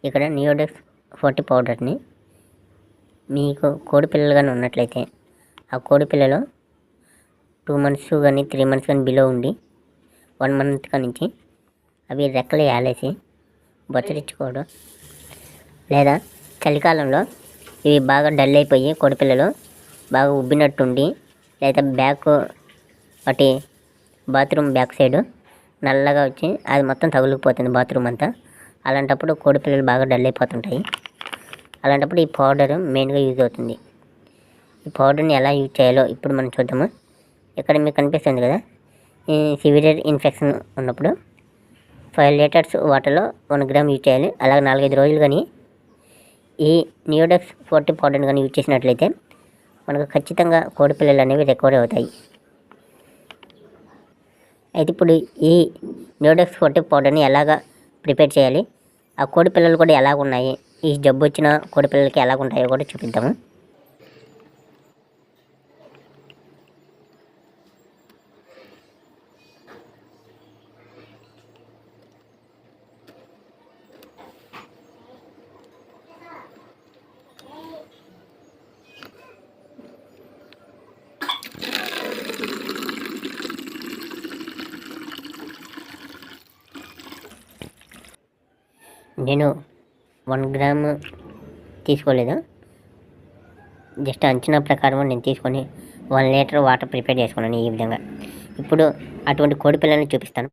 ఇక్కడ నియోడెక్స్ 40 పౌడర్ని మీకు కోడి పిల్లలు కానీ ఉన్నట్లయితే ఆ కోడి పిల్లలు 2 months కానీ 3 months కానీ బిలో ఉండి 1 month నుంచి అవి రెక్కలు ఏలేసి బొచ్చరించుకోవడం, లేదా చలికాలంలో ఇవి బాగా డల్ అయిపోయి కోడి పిల్లలు బాగా ఉబ్బినట్టుండి, లేదా బ్యాక్ అటు బాత్రూమ్ బ్యాక్ సైడ్ నల్లగా వచ్చి అది మొత్తం తగులుకుపోతుంది బాత్రూమ్ అంతా. అలాంటప్పుడు కోడి పిల్లలు బాగా డల్ అయిపోతుంటాయి. అలాంటప్పుడు ఈ పౌడర్ మెయిన్గా యూజ్ అవుతుంది. ఈ పౌడర్ని ఎలా యూజ్ చేయాలో ఇప్పుడు మనం చూద్దాము. ఇక్కడ మీకు కనిపిస్తుంది కదా, ఈ సివియర్ ఇన్ఫెక్షన్ ఉన్నప్పుడు 5 liters వాటర్లో 1 gram యూజ్ చేయాలి. అలాగే 4-5 రోజులు కానీ ఈ నియోడెక్స్ 40 పౌడర్ని కానీ యూజ్ చేసినట్లయితే మనకు ఖచ్చితంగా కోడి పిల్లలు అనేవి రికవరీ అవుతాయి. అయితే ఇప్పుడు ఈ నియోడెక్స్ 40 పౌడర్ని ఎలాగా ప్రిపేర్ చేయాలి, ఆ కోడి పిల్లలు కూడా ఎలాగ ఉన్నాయి, ఈ జబ్బు వచ్చిన కోడి పిల్లలకి ఎలాగ ఉంటాయో కూడా చూపిద్దాము. నేను 1 gram తీసుకోలేదు, జస్ట్ అంచనా ప్రకారం నేను తీసుకొని 1 liter వాటర్ ప్రిపేర్ చేసుకున్నాను ఈ విధంగా. ఇప్పుడు అటువంటి కోడి పిల్లల్ని చూపిస్తాను.